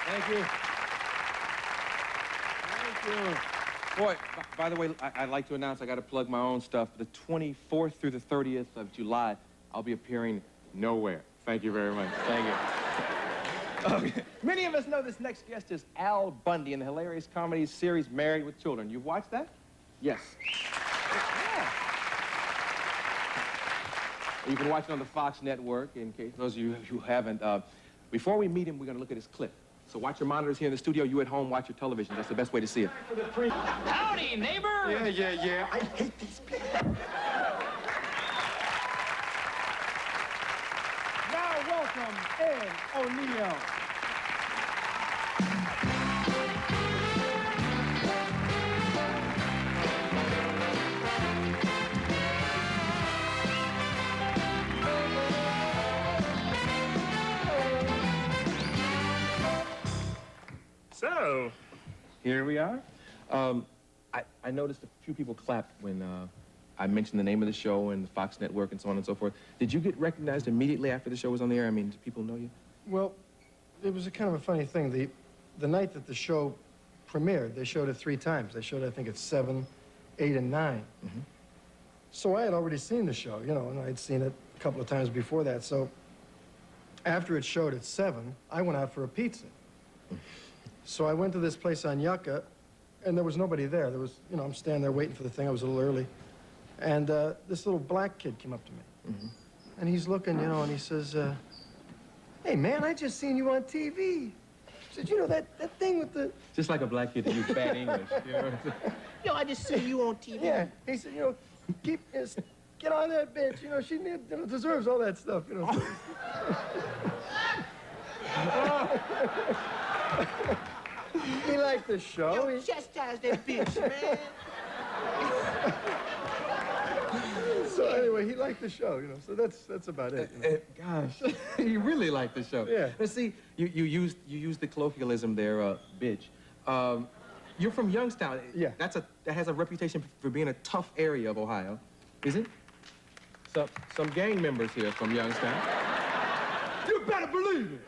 Thank you. Thank you. Boy, by the way, I'd like to announce I got to plug my own stuff. The 24th through the 30th of July, I'll be appearing nowhere. Thank you very much. Thank you. Many of us know this next guest is Al Bundy in the hilarious comedy series Married with Children. You've watched that? Yes. Yeah. You can watch it on the Fox network, in case those of you who haven't. Before we meet him, we're going to look at his clip. So watch your monitors here in the studio. You at home, watch your television. That's the best way to see it. Howdy, neighbor! Yeah. I hate these people. Now welcome Ed O'Neill. So, Here we are. I noticed a few people clapped when I mentioned the name of the show and the Fox network and so on and so forth. Did you get recognized immediately after the show was on the air? I mean, do people know you? Well, it was a kind of a funny thing. The night that the show premiered, they showed it 3 times. They showed it, I think, at 7, 8, and 9. Mm-hmm. So I had already seen the show, you know, and I'd seen it a couple of times before that. So after it showed at 7, I went out for a pizza. So I went to this place on Yucca, and there was nobody there. There was, you know, I'm standing there waiting for the thing. I was a little early. And this little black kid came up to me. Mm-hmm. And he's looking, you know, and he says, hey, man, I just seen you on TV. He said, you know, that thing with the... Just like a black kid that used bad English. You know? Yo, I just seen you on TV. Yeah. He said, you know, get on that bitch. You know, she deserves all that stuff, you know. He liked the show. Yo, chastise that bitch, man. So anyway, he liked the show, you know. So that's about it. You know? Gosh, you really like the show. Yeah. Let's see, you used the colloquialism there, bitch. You're from Youngstown. Yeah. That has a reputation for being a tough area of Ohio, is it? Some gang members here from Youngstown. You better believe it.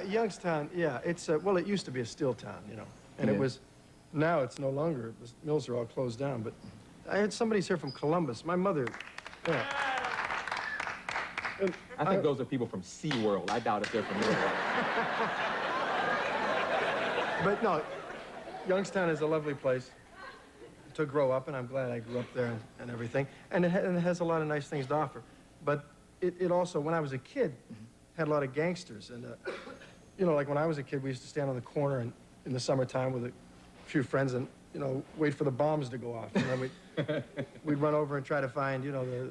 Youngstown, yeah, it's well, it used to be a steel town, you know, and Yeah. it was. Now it's no longer. The mills are all closed down. But I had somebody's here from Columbus. My mother. Yeah. And I think those are people from SeaWorld. I doubt if they're from there. But no, Youngstown is a lovely place to grow up, and I'm glad I grew up there and everything. And it has a lot of nice things to offer. But it also, when I was a kid, had a lot of gangsters. And, you know, like when I was a kid, we used to stand on the corner in the summertime with a few friends and, you know, wait for the bombs to go off. And then we'd run over and try to find, you know, the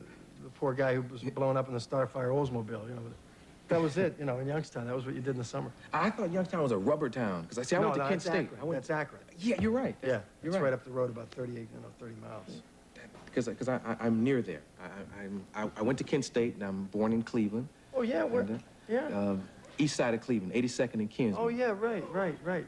poor guy who was blown up in the Starfire Oldsmobile, you know. That was it, you know, in Youngstown. That was what you did in the summer. I thought Youngstown was a rubber town, because I went to Kent State. That's Akron. Yeah, you're right. Yeah, You're it's right up the road about 30 miles. Because I'm near there. I went to Kent State, and I'm born in Cleveland. Oh, yeah, where? And, Yeah. East side of Cleveland, 82nd and Kinsman. Oh, yeah, right.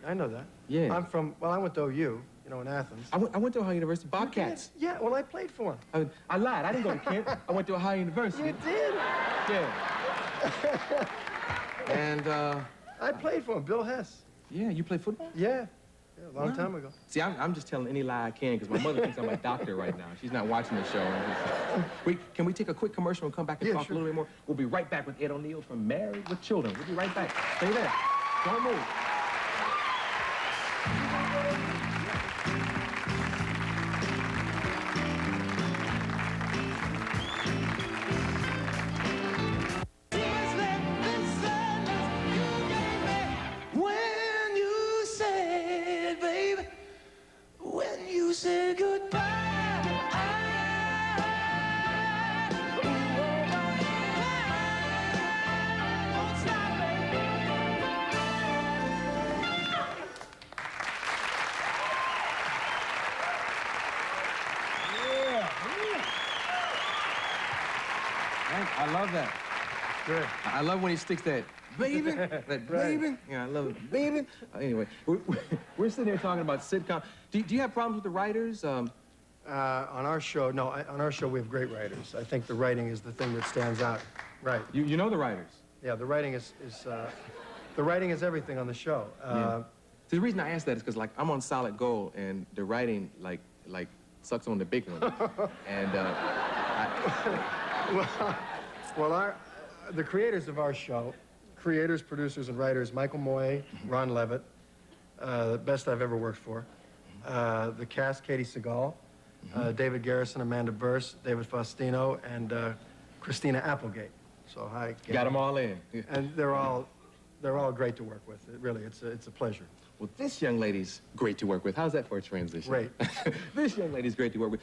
I know that. Yeah. I'm from, well, I went to OU, you know, in Athens. I went to Ohio University, Bobcats. Yeah, well, I played for him. I lied. I didn't go to Kent. I went to Ohio University. You did? Yeah. And, I played for him, Bill Hess. yeah, you play football? Yeah, a long time ago. See, I'm just telling any lie I can, because my mother thinks I'm a doctor right now. She's not watching the show. Can we take a quick commercial and come back and talk a little bit more? We'll be right back with Ed O'Neill from Married with Children. We'll be right back. Stay there. Don't move. Say goodbye. I love that. Good. I love when he sticks that baby, that baby. Yeah, I love it, baby. Anyway, we're sitting here talking about sitcom. Do you have problems with the writers? On our show, no, on our show we have great writers. I think the writing is the thing that stands out. Right. You know the writers. Yeah, the writing is The writing is everything on the show. Yeah. The reason I ask that is because, like, I'm on Solid Gold, and the writing, like sucks on the big one. And, the creators of our show, creators, producers, and writers, Michael Moye, Ron Levitt, the best I've ever worked for. The cast, Katie Seagal, David Garrison, Amanda Burse, David Faustino, and Christina Applegate. So hi. got them all in. And they're all great to work with. Really, it's a pleasure. Well, this young lady's great to work with. How's that for a transition? Great. This young lady's great to work with.